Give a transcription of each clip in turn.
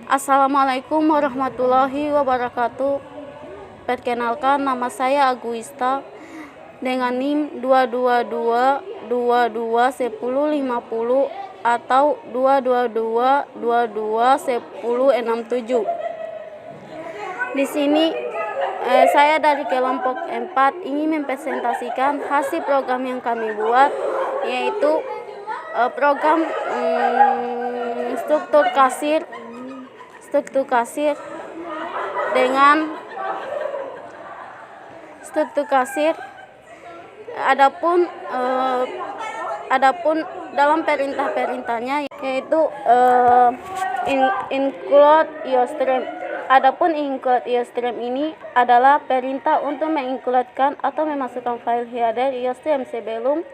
Assalamualaikum warahmatullahi wabarakatuh. Perkenalkan, nama saya Aguista dengan NIM 222221050 atau 222221067. Di sini saya dari kelompok 4 ingin mempresentasikan hasil program yang kami buat, yaitu program struktur kasir dengan struktur kasir. Adapun dalam perintah-perintahnya yaitu include iostream. Adapun include iostream ini adalah perintah untuk mengincludekan atau memasukkan file header iostream sebelum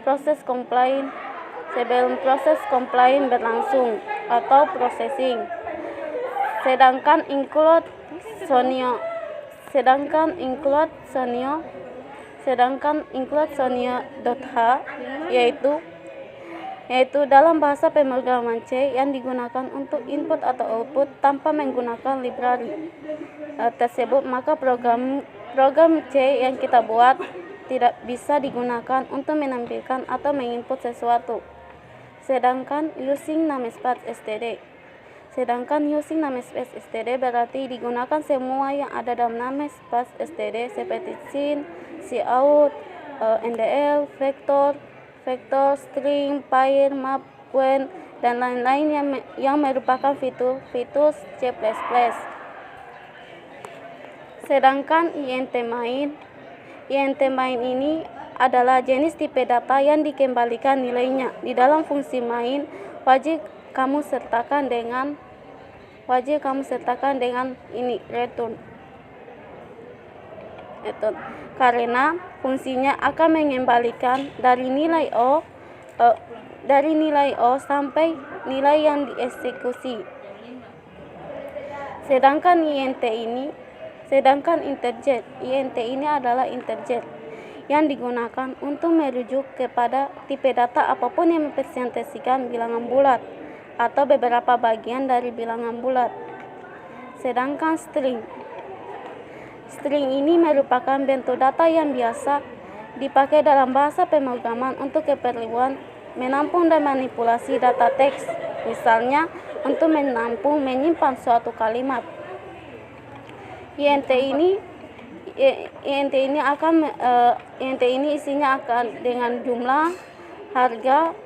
proses compile berlangsung atau processing. Sedangkan include sonio.h yaitu dalam bahasa pemrograman C yang digunakan untuk input atau output tanpa menggunakan library tersebut, maka program C yang kita buat tidak bisa digunakan untuk menampilkan atau menginput sesuatu. Sedangkan using namespace std berarti digunakan semua yang ada dalam namespace std seperti scene, cout, ndl, vector, string, pair, map, when, dan lain-lain yang merupakan fitur C++. Sedangkan int main ini adalah jenis tipe data yang dikembalikan nilainya. Di dalam fungsi main wajib kamu sertakan dengan ini return, karena fungsinya akan mengembalikan dari nilai O sampai nilai yang dieksekusi. Sedangkan interjet ini adalah interjet yang digunakan untuk merujuk kepada tipe data apapun yang mempresentasikan bilangan bulat atau beberapa bagian dari bilangan bulat. Sedangkan string ini merupakan bentuk data yang biasa dipakai dalam bahasa pemrograman untuk keperluan menampung dan manipulasi data teks, misalnya untuk menyimpan suatu kalimat. int ini isinya akan dengan jumlah, harga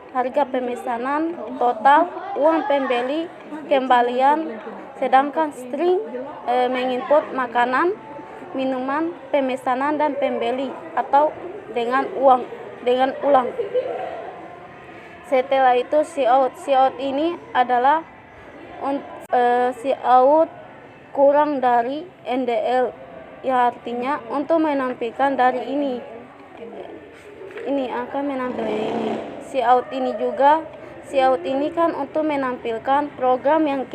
pemesanan, total, uang pembeli, kembalian. Sedangkan string menginput makanan, minuman, pemesanan, dan pembeli atau dengan ulang. Setelah itu cout ini adalah cout kurang dari ndl, ya artinya untuk menampilkan dari ini akan menampilkan ini. Cout ini kan untuk menampilkan program yang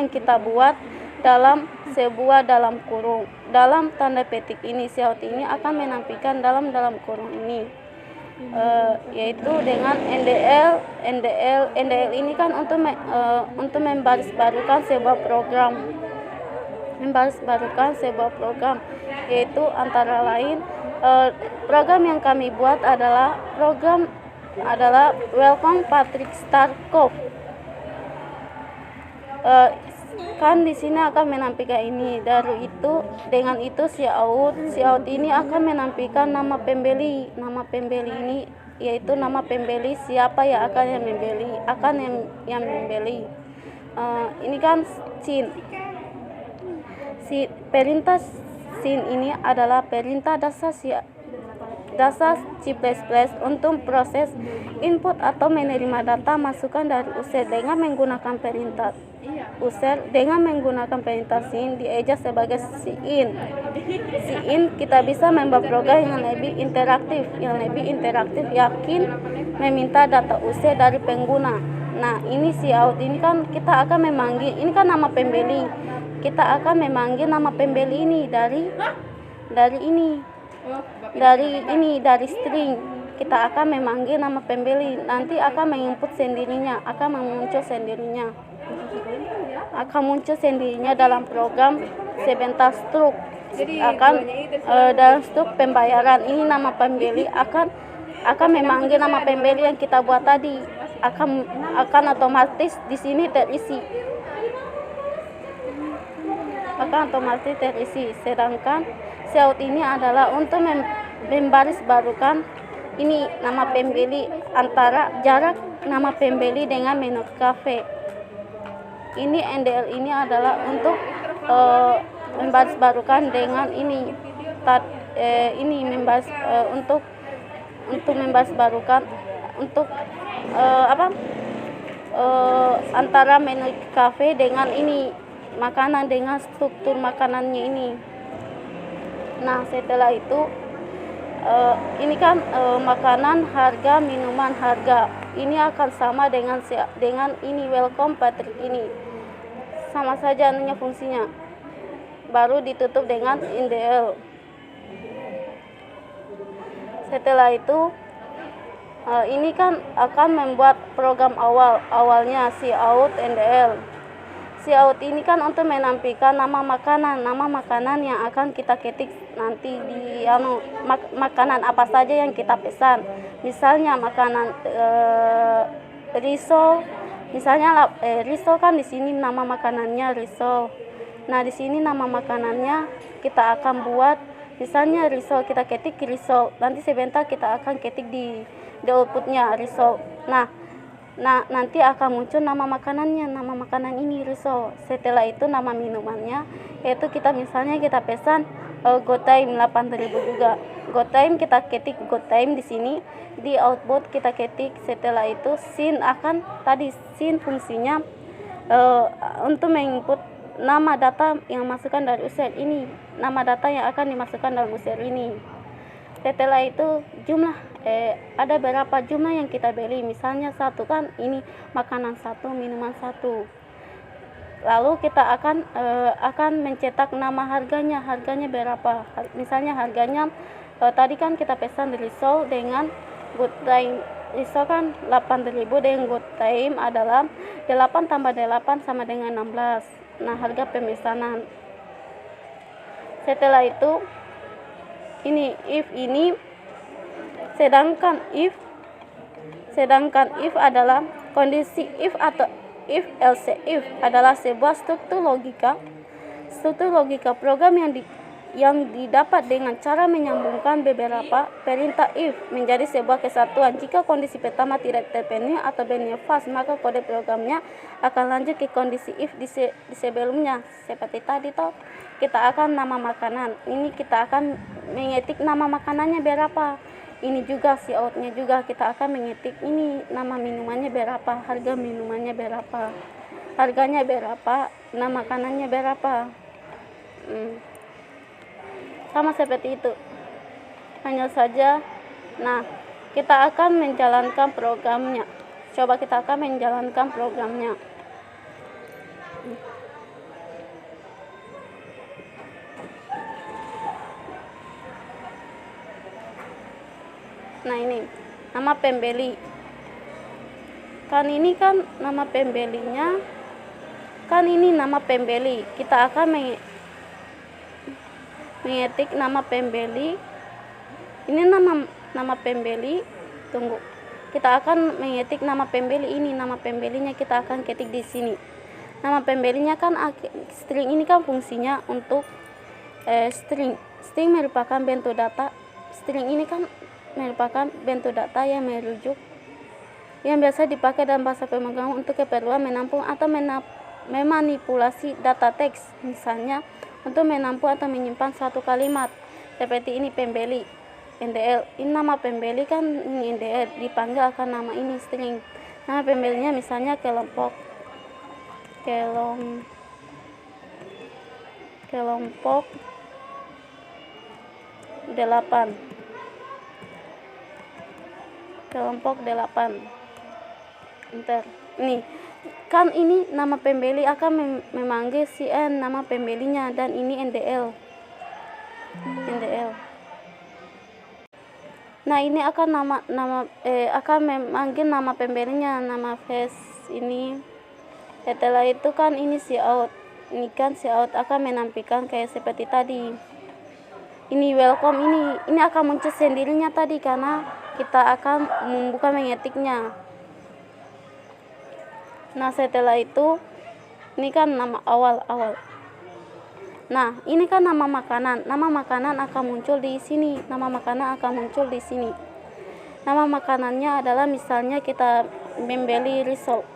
kita buat dalam kurung. Dalam tanda petik ini cout ini akan menampilkan dalam kurung ini, yaitu dengan ndl ini kan untuk membarisbarukan sebuah program, yaitu antara lain program yang kami buat adalah welcome Patrick Starkov. Kan di sini akan menampilkan ini. Dengan itu cout ini akan menampilkan nama pembeli ini, yaitu nama pembeli, siapa yang akan yang membeli. Ini kan scene. Perintah scene ini adalah perintah dasar C++ untuk proses input atau menerima data masukan dari user dengan menggunakan perintah scene dieja sebagai cin. Kita bisa membuat program yang lebih interaktif, yakin meminta data user dari pengguna. Nah, ini cout ini kan kita akan memanggil, ini kan nama pembeli. Kita akan memanggil nama pembeli ini dari string. Kita akan memanggil nama pembeli, nanti akan menginput sendirinya, akan memuncul sendirinya. akan muncul sendirinya dalam program sebentar struk. Dalam struk pembayaran ini nama pembeli akan memanggil nama pembeli yang kita buat tadi, akan otomatis di sini terisi. Sedangkan SEOT ini adalah untuk membarisbarukan ini nama pembeli antara jarak nama pembeli dengan menu cafe. Ini NDL ini adalah untuk membarisbarukan dengan ini untuk membarisbarukan untuk antara menu cafe dengan ini makanan, dengan struktur makanannya ini. Nah, setelah itu ini kan makanan harga, minuman harga. Ini akan sama dengan ini welcome Patrick ini. Sama saja anunya fungsinya. Baru ditutup dengan NDL. Setelah itu ini kan akan membuat program awalnya SEOT NDL. SEOT ini kan untuk menampilkan nama makanan yang akan kita ketik nanti di makanan apa saja yang kita pesan. Misalnya makanan risol, misalnya risol kan di sini nama makanannya risol. Nah, di sini nama makanannya kita akan buat misalnya risol, kita ketik risol. Nanti sebentar kita akan ketik di outputnya risol. Nah, nanti akan muncul nama makanannya, nama makanan ini risol. Setelah itu nama minumannya, yaitu misalnya kita pesan GoTime 8.000 juga. GoTime kita ketik GoTime di sini, di output kita ketik. Setelah itu sin fungsinya untuk menginput nama data yang masukkan dari user ini, nama data yang akan dimasukkan dalam user ini. Setelah itu ada berapa jumlah yang kita beli, misalnya 1 kan, ini makanan 1, minuman 1. Lalu kita akan mencetak nama harganya berapa. Misalnya harganya tadi kan kita pesan risol dengan GoTime. Risol kan 8.000 dengan GoTime adalah 8 tambah 8 sama dengan 16. Nah, harga pemesanan. Setelah itu sedangkan if adalah kondisi if atau if else if adalah sebuah struktur logika program yang didapat dengan cara menyambungkan beberapa perintah if menjadi sebuah kesatuan. Jika kondisi pertama tidak terpenuhi atau binary false, maka kode programnya akan lanjut ke kondisi if di sebelumnya. Seperti tadi kita akan nama makanan, ini kita akan mengetik nama makanannya berapa. Ini juga SEOT-nya juga kita akan mengetik ini nama minumannya berapa, harga minumannya berapa, harganya berapa, nama makanannya berapa. Sama seperti itu. Hanya saja, nah, kita akan menjalankan programnya. Coba kita akan menjalankan programnya. Nah, ini nama pembeli. Kan ini kan nama pembelinya. Kan ini nama pembeli. Kita akan mengetik nama pembeli. Ini nama pembeli. Tunggu. Kita akan mengetik nama pembeli ini. Nama pembelinya kita akan ketik di sini. Nama pembelinya kan string, ini kan fungsinya untuk string. String merupakan bentuk data. String ini kan merupakan bentuk data yang merujuk yang biasa dipakai dalam bahasa pemrograman untuk keperluan menampung atau memanipulasi data teks. Misalnya untuk menampung atau menyimpan suatu kalimat seperti ini pembeli NDL. Ini nama pembeli kan ini NDL, dipanggil akan nama ini string. Nama pembelinya misalnya kelompok 8. Kelompok 8. Enter. Nih, kan ini nama pembeli akan memanggil si N, nama pembelinya, dan ini NDL. Nah, ini akan akan memanggil nama pembelinya, nama face ini Setelah itu kan ini si out. Ini kan si out akan menampilkan kayak seperti tadi. Ini welcome, ini akan muncul sendirinya tadi karena kita akan membuka mengetiknya. Nah, setelah itu ini kan nama awal. Nah, ini kan nama makanan. Nama makanan akan muncul di sini. Nama makanan akan muncul di sini. Nama makanannya adalah misalnya kita membeli risol.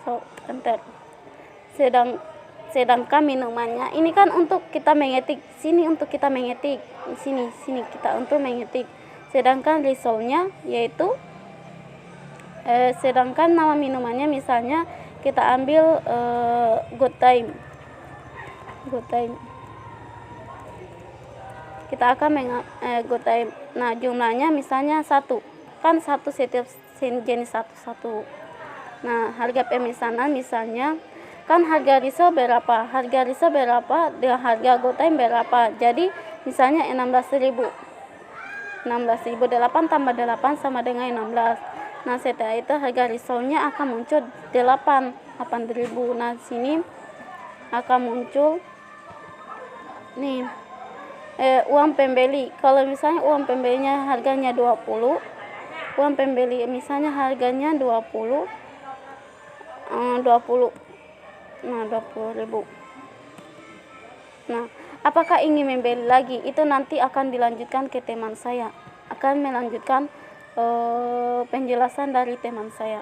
So, enter. Sedangkan minumannya ini kan untuk kita mengetik. Sini untuk kita mengetik. Sini kita untuk mengetik. Sedangkan risolnya yaitu sedangkan nama minumannya misalnya kita ambil Good Time. Kita akan Good Time. Nah, jumlahnya misalnya 1. Kan 1 setiap jenis satu. Nah, harga pemesanan misalnya kan harga risol berapa? Harga risol berapa dengan harga Good Time berapa? Jadi misalnya 16.000. 16.000 8 tambah 8 sama dengan 16. Nah, setelah itu harga risolnya akan muncul 8.000. Nah, sini akan muncul nih uang pembeli. Kalau misalnya uang pembelinya harganya 20, uang pembeli misalnya harganya 20. Nah, 20.000. Nah, apakah ingin membeli lagi? Itu nanti akan dilanjutkan ke teman saya. Akan melanjutkan penjelasan dari teman saya.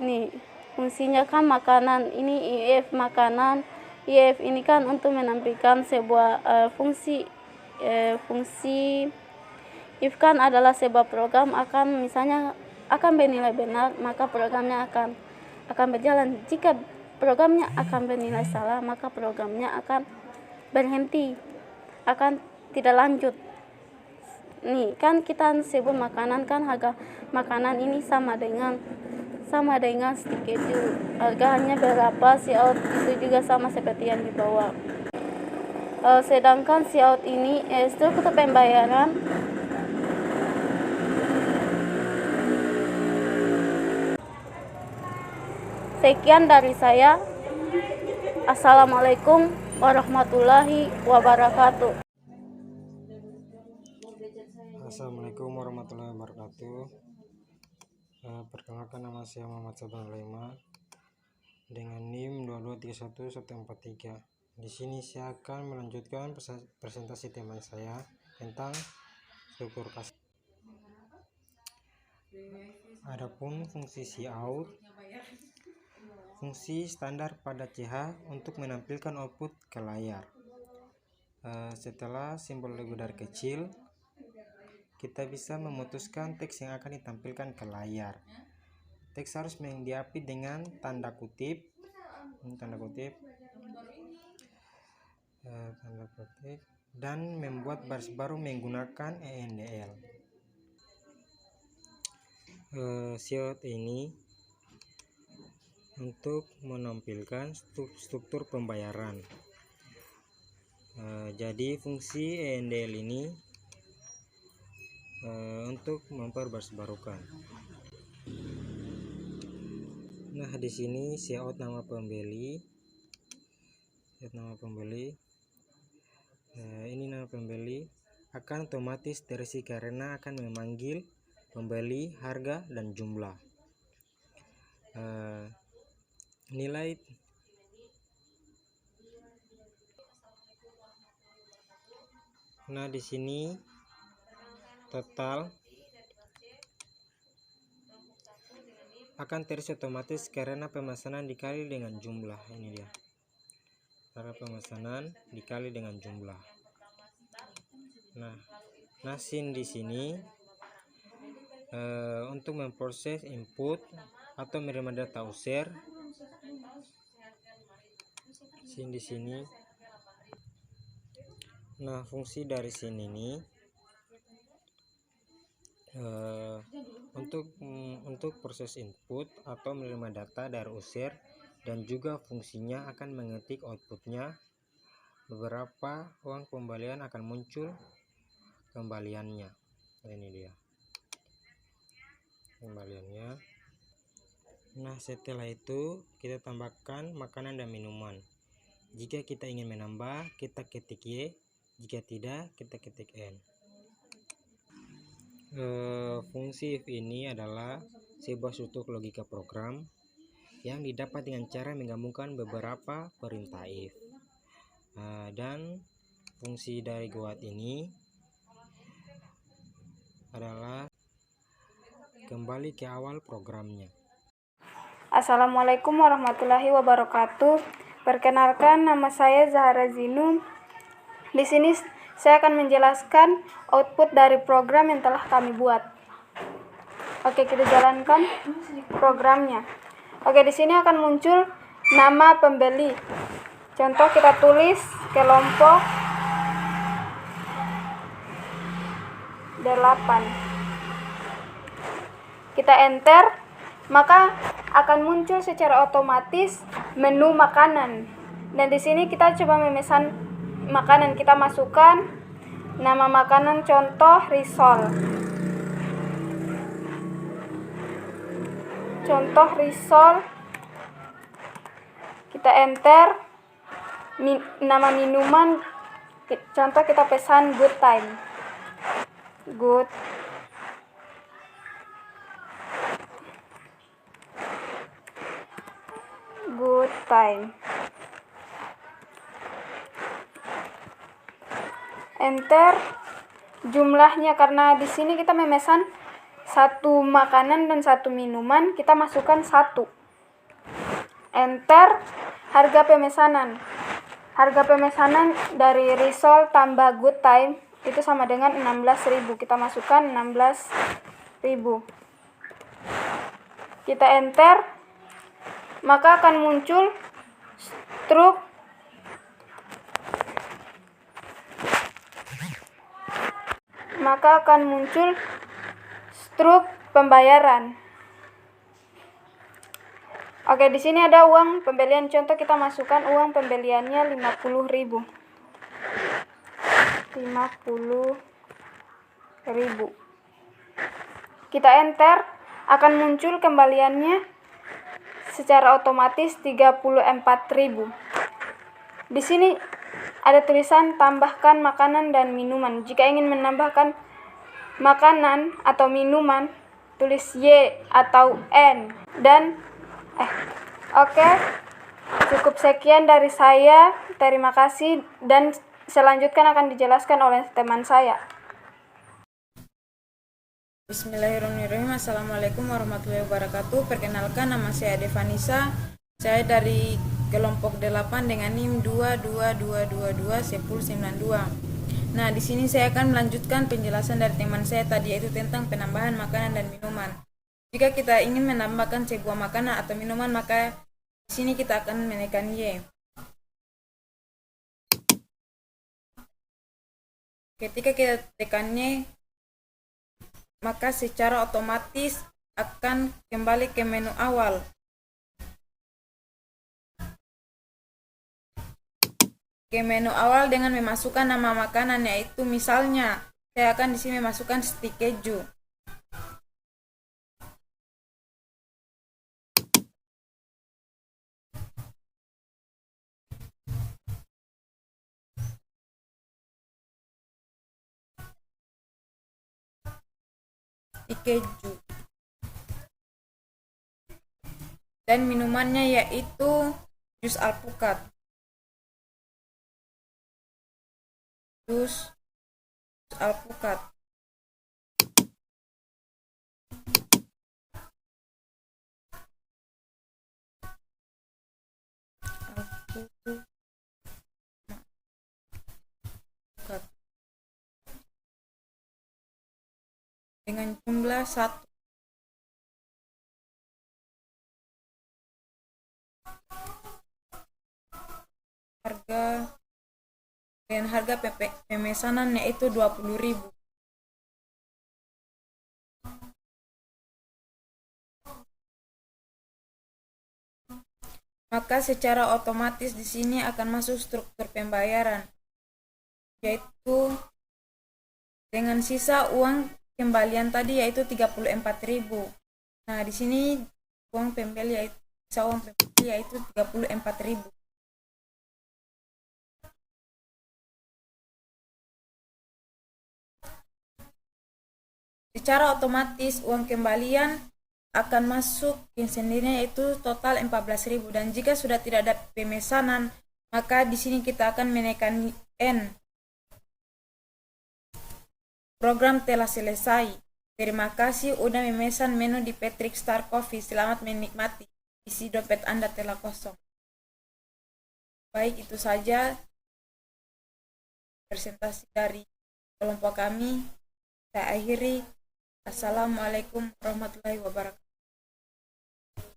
Nih, fungsinya kan makanan. Ini if makanan. If ini kan untuk menampilkan sebuah fungsi. If kan adalah sebuah program akan misalnya akan bernilai benar, maka programnya akan berjalan. Jika programnya akan bernilai salah, maka programnya akan berhenti, akan tidak lanjut. Nih, kan kita sebut makanan kan harga makanan ini sama dengan stick keju. Harganya berapa, si out itu juga sama seperti yang di bawah. Sedangkan si out ini struktur pembayaran sekian dari saya. Assalamualaikum warahmatullahi wabarakatuh. Assalamualaikum warahmatullahi wabarakatuh. Perkenalkan, nama saya Muhammad Sabdan Lema dengan NIM 22311143. Di sini saya akan melanjutkan presentasi teman saya tentang struktur kas. Adapun fungsi cout, fungsi standar pada CH untuk menampilkan output ke layar. Setelah simbol logo dari kecil, kita bisa memutuskan teks yang akan ditampilkan ke layar. Teks harus diapit dengan tanda kutip, dan membuat baris baru menggunakan ENDL. Shot ini untuk menampilkan struktur pembayaran. Jadi fungsi ENDL ini untuk memperbarisbarukan. Nah, di sini shoutout nama pembeli. Ini nama pembeli akan otomatis terisi karena akan memanggil pembeli, harga, dan jumlah. Nilai Nah, di sini total akan terisi otomatis karena pemesanan dikali dengan jumlah. Ini dia, karena pemesanan dikali dengan jumlah. Nah, sin di sini untuk memproses input atau menerima data user. Sin di sini. Nah, fungsi dari sin ini untuk proses input atau menerima data dari user, dan juga fungsinya akan mengetik outputnya. Beberapa uang pembelian akan muncul kembaliannya. Ini dia. kembaliannya. Nah, setelah itu kita tambahkan makanan dan minuman. Jika kita ingin menambah, kita ketik Y. Jika tidak, kita ketik N. Fungsi if ini adalah sebuah struktur logika program yang didapat dengan cara menggabungkan beberapa perintah if. Dan fungsi dari goat ini adalah kembali ke awal programnya. Assalamualaikum warahmatullahi wabarakatuh. Perkenalkan, nama saya Zahra Zinu. Di sini saya akan menjelaskan output dari program yang telah kami buat. Oke, kita jalankan programnya. Oke, di sini akan muncul nama pembeli. Contoh, kita tulis kelompok 8. Kita enter, maka akan muncul secara otomatis menu makanan. Dan di sini kita coba memesan makanan. Kita masukkan nama makanan, contoh risol. Contoh risol. Kita enter. Nama minuman, contoh kita pesan good time. Good time. Enter jumlahnya, karena di sini kita memesan satu makanan dan satu minuman, kita masukkan 1. Enter harga pemesanan. Harga pemesanan dari risol tambah good time itu sama dengan 16.000. Kita masukkan 16.000. Kita enter, maka akan muncul struk pembayaran. Oke, di sini ada uang pembelian. Contoh, kita masukkan uang pembeliannya 50.000. Kita enter, akan muncul kembaliannya secara otomatis 34.000. Di sini ada tulisan tambahkan makanan dan minuman. Jika ingin menambahkan makanan atau minuman, tulis Y atau N. Dan oke, cukup sekian dari saya. Terima kasih, dan selanjutnya akan dijelaskan oleh teman saya. Bismillahirrahmanirrahim. Assalamualaikum warahmatullahi wabarakatuh. Perkenalkan, nama saya Devanisa. Saya dari kelompok 8 dengan NIM 222221092. Nah, di sini saya akan melanjutkan penjelasan dari teman saya tadi, yaitu tentang penambahan makanan dan minuman. Jika kita ingin menambahkan sebuah makanan atau minuman, maka di sini kita akan menekan Y. Ketika kita tekan Y, maka secara otomatis akan kembali ke menu awal. Ke menu awal dengan memasukkan nama makanan, yaitu misalnya saya akan di sini memasukkan stik keju. Keju. Dan minumannya yaitu jus alpukat. Jus alpukat. Dengan jumlah 1. Dan harga pemesanan yaitu 20.000. Maka secara otomatis di sini akan masuk struktur pembayaran, yaitu dengan sisa uang kembalian tadi yaitu 34.000. Nah, di sini uang pembeli yaitu 34.000. Secara otomatis uang kembalian akan masuk yang sendirinya itu total 14.000, dan jika sudah tidak ada pemesanan maka di sini kita akan menekan N. Program telah selesai. Terima kasih udah memesan menu di Patrick Star Coffee. Selamat menikmati. Isi dompet Anda telah kosong. Baik, itu saja presentasi dari kelompok kami. Saya akhiri. Assalamualaikum warahmatullahi wabarakatuh.